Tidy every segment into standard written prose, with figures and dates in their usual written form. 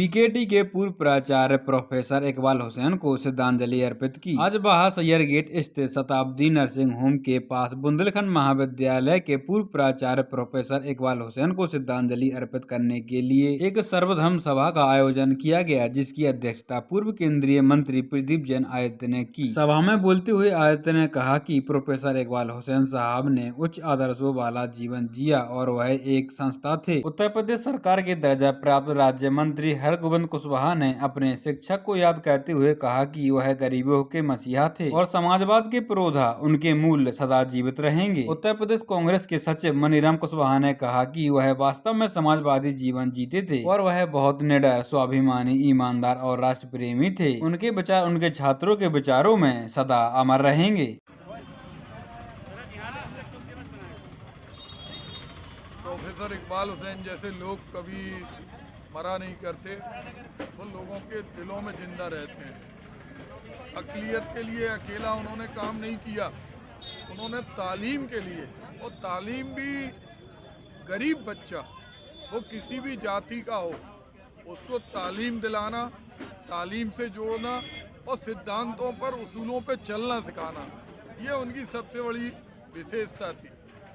BKT के पूर्व प्राचार्य प्रोफेसर इकबाल हुसैन को श्रद्धांजलि अर्पित की। आज बाहासैयर गेट स्थित शताब्दी नर्सिंग होम के पास बुंदेलखंड महाविद्यालय के पूर्व प्राचार्य प्रोफेसर इकबाल हुसैन को श्रद्धांजलि अर्पित करने के लिए एक सर्वधर्म सभा का आयोजन किया गया, जिसकी अध्यक्षता पूर्व केंद्रीय मंत्री प्रदीप जैन आदित्य ने की। सभा में बोलते हुए आदित्य ने कहा कि प्रोफेसर इकबाल हुसैन साहब ने उच्च आदर्शों वाला जीवन जिया और वह एक संस्था थे। उत्तर प्रदेश सरकार के दर्जा प्राप्त राज्य मंत्री हरगोविंद कुशवाहा ने अपने शिक्षक को याद करते हुए कहा कि वह गरीबों के मसीहा थे और समाजवाद के पुरोधा, उनके मूल्य सदा जीवित रहेंगे। उत्तर प्रदेश कांग्रेस के सचिव मनीराम कुशवाहा ने कहा कि वह वास्तव में समाजवादी जीवन जीते थे और वह बहुत निडर, स्वाभिमानी, ईमानदार और राष्ट्र प्रेमी थे। उनके विचार उनके छात्रों के विचारों में सदा अमर रहेंगे। प्रोफेसर इकबाल हुसैन जैसे लोग कभी मरा नहीं करते, वो लोगों के दिलों में जिंदा रहते हैं। अक़लियत के लिए अकेला उन्होंने काम नहीं किया, उन्होंने तालीम के लिए, और तालीम भी गरीब बच्चा, वो किसी भी जाति का हो, उसको तालीम दिलाना, तालीम से जोड़ना और सिद्धांतों पर, उसूलों पर चलना सिखाना, ये उनकी सबसे बड़ी विशेषता थी।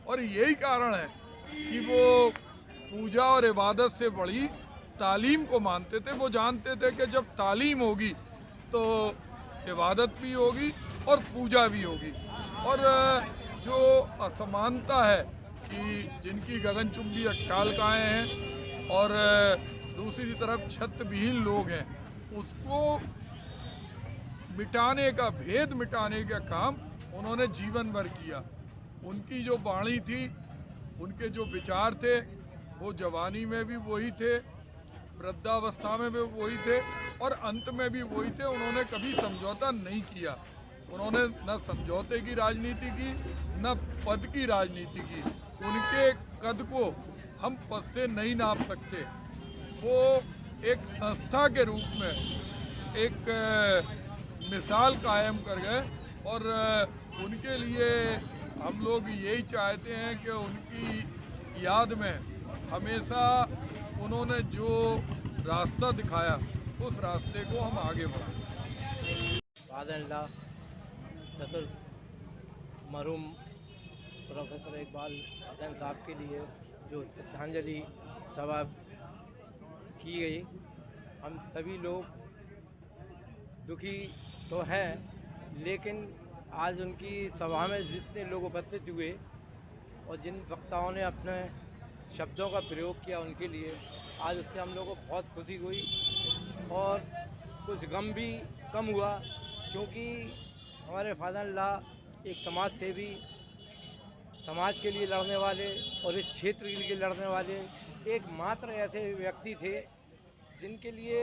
और यही कारण है कि वो पूजा और इबादत से बड़ी तालीम को मानते थे। वो जानते थे कि जब तालीम होगी तो इबादत भी होगी और पूजा भी होगी। और जो असमानता है कि जिनकी गगनचुंबी अट्टालिकाएं हैं और दूसरी तरफ छत्रविहीन लोग हैं, उसको मिटाने का, भेद मिटाने का काम उन्होंने जीवन भर किया। उनकी जो वाणी थी, उनके जो विचार थे, वो जवानी में भी वही थे, वृद्धावस्था में भी वही थे और अंत में भी वही थे। उन्होंने कभी समझौता नहीं किया। उन्होंने न समझौते की राजनीति की, न पद की राजनीति की। उनके कद को हम पद से नहीं नाप सकते। वो एक संस्था के रूप में एक मिसाल कायम कर गए और उनके लिए हम लोग यही चाहते हैं कि उनकी याद में हमेशा उन्होंने जो रास्ता दिखाया, उस रास्ते को हम आगे बढ़ाएं। ससुर मरहूम प्रोफेसर इकबाल हुसैन साहब के लिए जो श्रद्धांजलि सभा की गई, हम सभी लोग दुखी तो हैं, लेकिन आज उनकी सभा में जितने लोग उपस्थित हुए और जिन वक्ताओं ने अपने शब्दों का प्रयोग किया, उनके लिए आज उससे हम लोगों को बहुत खुशी हुई और कुछ गम भी कम हुआ, क्योंकि हमारे फादर ला एक समाज सेवी, समाज के लिए लड़ने वाले और इस क्षेत्र के लिए लड़ने वाले एकमात्र ऐसे व्यक्ति थे जिनके लिए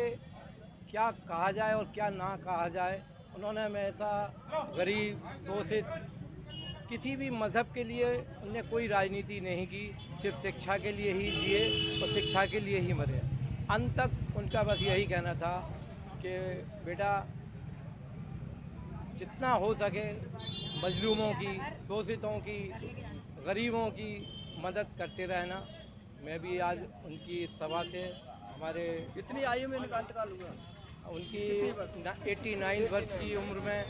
क्या कहा जाए और क्या ना कहा जाए। उन्होंने हमेशा गरीब, शोषित, किसी भी मज़हब के लिए उन्होंने कोई राजनीति नहीं की, सिर्फ शिक्षा के लिए ही जिए और शिक्षा के लिए ही मरे। अंत तक उनका बस यही कहना था कि बेटा, जितना हो सके मजलूमों की, शोषितों की, गरीबों की मदद करते रहना। मैं भी आज उनकी सभा से हमारे कितनी आयु में इनका इंतकाल हुआ? उनकी 89 वर्ष की उम्र में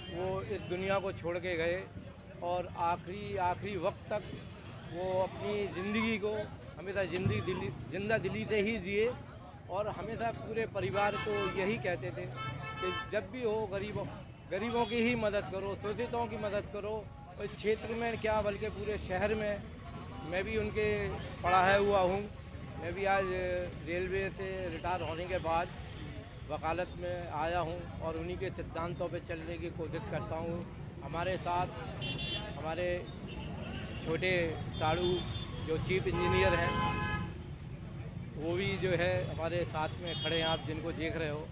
वो इस दुनिया को छोड़ के गए और आखिरी वक्त तक वो अपनी ज़िंदगी को हमेशा जिंदा दिली से ही जिए और हमेशा पूरे परिवार को यही कहते थे कि जब भी हो गरीबों की ही मदद करो, शोषितों की मदद करो। और इस क्षेत्र में क्या, बल्कि पूरे शहर में मैं भी उनके पढ़ाया हुआ हूँ। मैं भी आज रेलवे से रिटायर होने के बाद वकालत में आया हूँ और उन्हीं के सिद्धांतों पे चलने की कोशिश करता हूँ। हमारे साथ हमारे छोटे साड़ू जो चीफ इंजीनियर हैं, वो भी जो है हमारे साथ में खड़े हैं, आप जिनको देख रहे हो।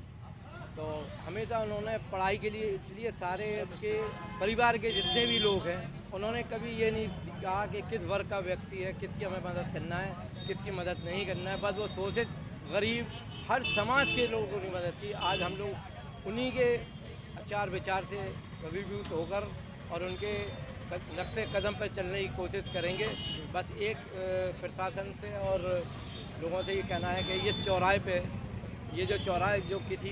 तो हमेशा उन्होंने पढ़ाई के लिए, इसलिए सारे उनके परिवार के जितने भी लोग हैं, उन्होंने कभी ये नहीं कहा कि किस वर्ग का व्यक्ति है, किसकी हमें मदद करना है, किसकी मदद नहीं करना है। बस वो शोषित, गरीब, हर समाज के लोगों की मदद की। आज हम लोग उन्हीं के आचार विचार से अभिभूत होकर और उनके नक्शे कदम पर चलने की कोशिश करेंगे। बस एक प्रशासन से और लोगों से ये कहना है कि इस चौराहे पे ये जो चौराहा जो किसी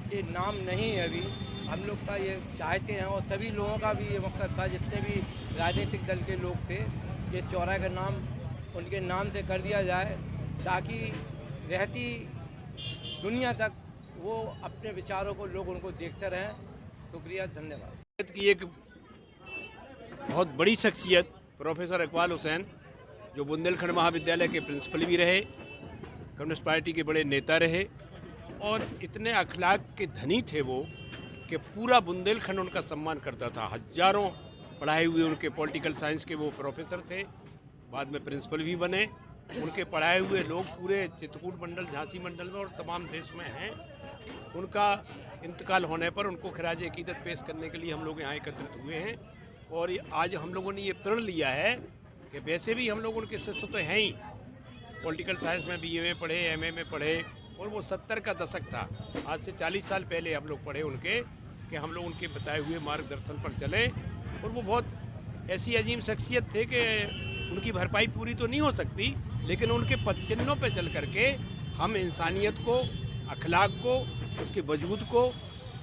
के नाम नहीं है अभी, हम लोग का ये चाहते हैं और सभी लोगों का भी ये मकसद था, जितने भी राजनीतिक दल के लोग थे, कि चौराहे का नाम उनके नाम से कर दिया जाए, ताकि रहती दुनिया तक वो अपने विचारों को लोग उनको देखते रहें। शुक्रिया, धन्यवाद। की एक बहुत बड़ी शख्सियत प्रोफेसर इकबाल हुसैन, जो बुंदेलखंड महाविद्यालय के प्रिंसिपल भी रहे, कम्युनिस्ट पार्टी के बड़े नेता रहे और इतने अखलाक के धनी थे वो कि पूरा बुंदेलखंड उनका सम्मान करता था। हजारों पढ़ाए हुए उनके पॉलिटिकल साइंस के वो प्रोफेसर थे, बाद में प्रिंसिपल भी बने। उनके पढ़ाए हुए लोग पूरे चित्रकूट मंडल, झांसी मंडल में और तमाम देश में हैं। उनका इंतकाल होने पर उनको खराज अकीदत पेश करने के लिए हम लोग यहाँ एकत्रित हुए हैं और आज हम लोगों ने ये प्रण लिया है कि वैसे भी हम लोग उनके शिष्य तो हैं ही, पॉलिटिकल साइंस में BA में पढ़े, MA में पढ़े और वो 70 का दशक था, आज से 40 साल पहले हम लोग पढ़े उनके, कि हम लोग उनके बताए हुए मार्गदर्शन पर चले। और वो बहुत ऐसी अजीम शख्सियत थे कि उनकी भरपाई पूरी तो नहीं हो सकती, लेकिन उनके पदचिन्हों पर चल करके हम इंसानियत को, अखलाक को, उसके वजूद को,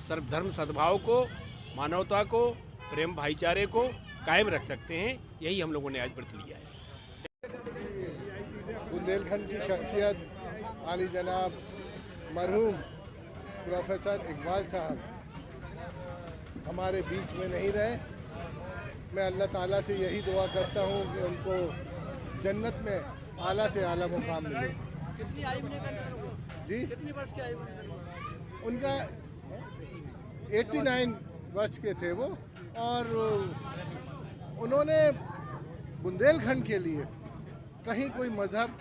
सर्वधर्म सद्भाव को, मानवता को, प्रेम भाईचारे को कायम रख सकते हैं। यही हम लोगों ने आज व्रत लिया है। बुंदेलखंड की शख्सियत आली जनाब मरहूम प्रोफेसर इकबाल साहब हमारे बीच में नहीं रहे। मैं अल्लाह ताला से यही दुआ करता हूँ कि उनको जन्नत में आला से आला मुकाम मिले। कितनी आयु में जी, कितनी वर्ष की आयु में? उनका 89 वर्ष के थे वो, और उन्होंने बुंदेलखंड के लिए कहीं कोई मज़हब,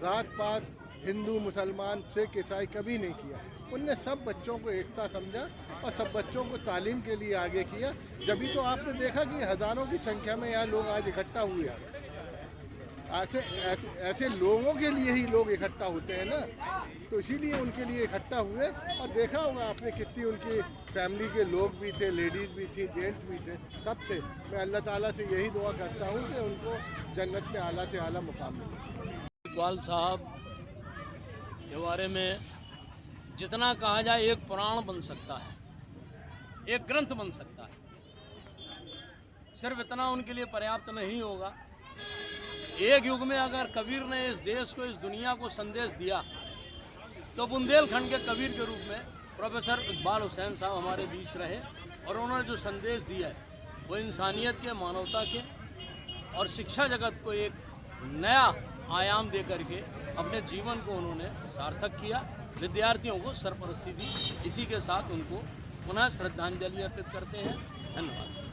ज़ात पात, हिंदू मुसलमान सिख ईसाई कभी नहीं किया। उनने सब बच्चों को एकता समझा और सब बच्चों को तालीम के लिए आगे किया। जभी तो आपने देखा कि हज़ारों की संख्या में यहाँ लोग आज इकट्ठा हुए हैं। ऐसे लोगों के लिए ही लोग इकट्ठा होते हैं ना, तो इसीलिए उनके लिए इकट्ठा हुए। और देखा होगा आपने कितनी उनकी फैमिली के लोग भी थे, लेडीज़ भी थी, जेंट्स भी थे, सब थे। मैं अल्लाह ताला से यही दुआ करता हूँ कि उनको जन्नत में आला से आला मुकाम मिले। इकबाल साहब के बारे में जितना कहा जाए एक पुराण बन सकता है, एक ग्रंथ बन सकता है। सिर्फ इतना उनके लिए पर्याप्त नहीं होगा। एक युग में अगर कबीर ने इस देश को, इस दुनिया को संदेश दिया, तो बुंदेलखंड के कबीर के रूप में प्रोफेसर इकबाल हुसैन साहब हमारे बीच रहे और उन्होंने जो संदेश दिया है वो इंसानियत के, मानवता के और शिक्षा जगत को एक नया आयाम दे करके अपने जीवन को उन्होंने सार्थक किया। विद्यार्थियों को सरपरस्ती दी। इसी के साथ उनको पुनः श्रद्धांजलि अर्पित करते हैं। धन्यवाद।